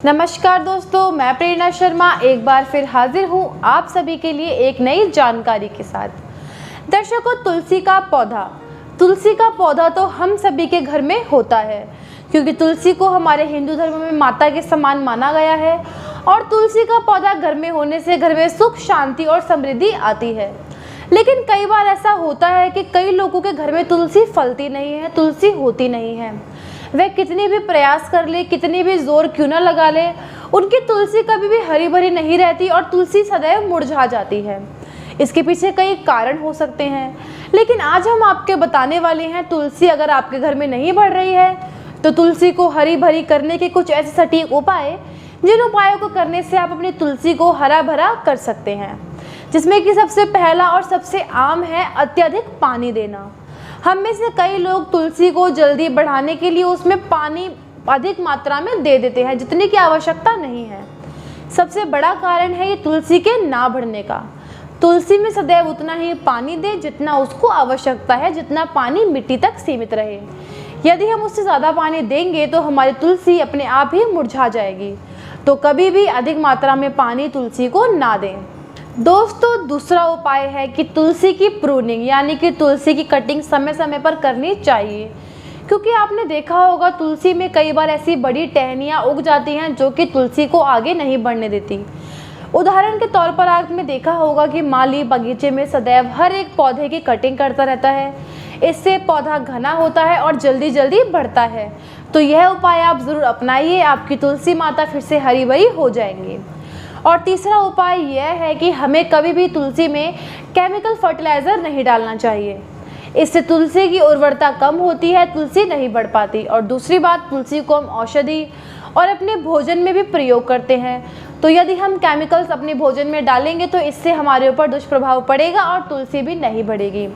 नमस्कार दोस्तों, मैं प्रेरणा शर्मा एक बार फिर हाजिर हूँ आप सभी के लिए एक नई जानकारी के साथ। दर्शकों, तुलसी का पौधा तो हम सभी के घर में होता है, क्योंकि तुलसी को हमारे हिंदू धर्म में माता के समान माना गया है और तुलसी का पौधा घर में होने से घर में सुख, शांति और समृद्धि आती है। लेकिन कई बार ऐसा होता है कि कई लोगों के घर में तुलसी फलती नहीं है, तुलसी होती नहीं है। वह कितनी भी प्रयास कर ले, कितनी भी जोर क्यों न लगा ले, उनकी तुलसी कभी भी हरी भरी नहीं रहती और तुलसी सदैव मुरझा जाती है। इसके पीछे कई कारण हो सकते हैं, लेकिन आज हम आपके बताने वाले हैं तुलसी अगर आपके घर में नहीं बढ़ रही है तो तुलसी को हरी भरी करने के कुछ ऐसे सटीक उपाय, जिन उपायों को करने से आप अपनी तुलसी को हरा भरा कर सकते हैं। जिसमें कि सबसे पहला और सबसे आम है अत्यधिक पानी देना। हम में से कई लोग तुलसी को जल्दी बढ़ाने के लिए उसमें पानी अधिक मात्रा में दे देते हैं, जितने की आवश्यकता नहीं है। सबसे बड़ा कारण है ये तुलसी के ना बढ़ने का। तुलसी में सदैव उतना ही पानी दे जितना उसको आवश्यकता है, जितना पानी मिट्टी तक सीमित रहे। यदि हम उससे ज़्यादा पानी देंगे तो हमारी तुलसी अपने आप ही मुरझा जाएगी। तो कभी भी अधिक मात्रा में पानी तुलसी को ना दें। दोस्तों, दूसरा उपाय है कि तुलसी की प्रूनिंग यानी कि तुलसी की कटिंग समय समय पर करनी चाहिए, क्योंकि आपने देखा होगा तुलसी में कई बार ऐसी बड़ी टहनियाँ उग जाती हैं जो कि तुलसी को आगे नहीं बढ़ने देती। उदाहरण के तौर पर आपने देखा होगा कि माली बगीचे में सदैव हर एक पौधे की कटिंग करता रहता है। इससे पौधा घना होता है और जल्दी जल्दी बढ़ता है। तो यह उपाय आप ज़रूर अपनाइए, आपकी तुलसी माता फिर से हरी भरी हो जाएंगी। और तीसरा उपाय यह है कि हमें कभी भी तुलसी में केमिकल फर्टिलाइज़र नहीं डालना चाहिए। इससे तुलसी की उर्वरता कम होती है, तुलसी नहीं बढ़ पाती। और दूसरी बात, तुलसी को हम औषधि और अपने भोजन में भी प्रयोग करते हैं। तो यदि हम केमिकल्स अपने भोजन में डालेंगे तो इससे हमारे ऊपर दुष्प्रभाव पड़ेगा और तुलसी भी नहीं बढ़ेगी।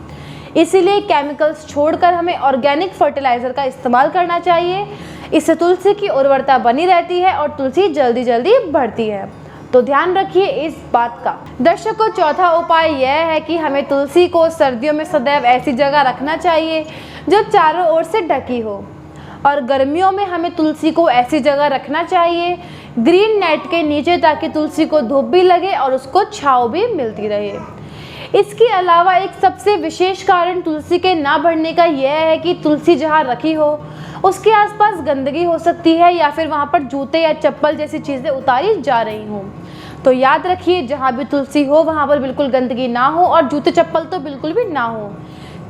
इसीलिए केमिकल्स छोड़कर हमें ऑर्गेनिक फर्टिलाइज़र का इस्तेमाल करना चाहिए। इससे तुलसी की उर्वरता बनी रहती है और तुलसी जल्दी जल्दी बढ़ती है। तो ध्यान रखिए इस बात का। दर्शकों, चौथा उपाय यह है कि हमें तुलसी को सर्दियों में सदैव ऐसी जगह रखना चाहिए जो चारों ओर से ढकी हो, और गर्मियों में हमें तुलसी को ऐसी जगह रखना चाहिए ग्रीन नेट के नीचे, ताकि तुलसी को धूप भी लगे और उसको छांव भी मिलती रहे। इसके अलावा एक सबसे विशेष कारण तुलसी के ना बढ़ने का यह है कि तुलसी जहाँ रखी हो उसके आसपास गंदगी हो सकती है, या फिर वहाँ पर जूते या चप्पल जैसी चीज़ें उतारी जा रही हों। तो याद रखिए, जहाँ भी तुलसी हो वहाँ पर बिल्कुल गंदगी ना हो और जूते चप्पल तो बिल्कुल भी ना हो,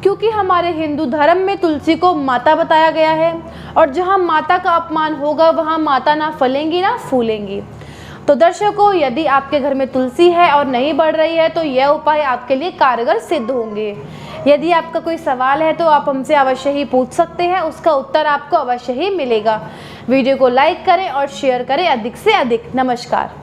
क्योंकि हमारे हिंदू धर्म में तुलसी को माता बताया गया है और जहाँ माता का अपमान होगा वहाँ माता ना फलेंगी ना फूलेंगी। तो दर्शकों, यदि आपके घर में तुलसी है और नहीं बढ़ रही है तो यह उपाय आपके लिए कारगर सिद्ध होंगे। यदि आपका कोई सवाल है तो आप हमसे अवश्य ही पूछ सकते हैं, उसका उत्तर आपको अवश्य ही मिलेगा। वीडियो को लाइक करें और शेयर करें अधिक से अधिक। नमस्कार।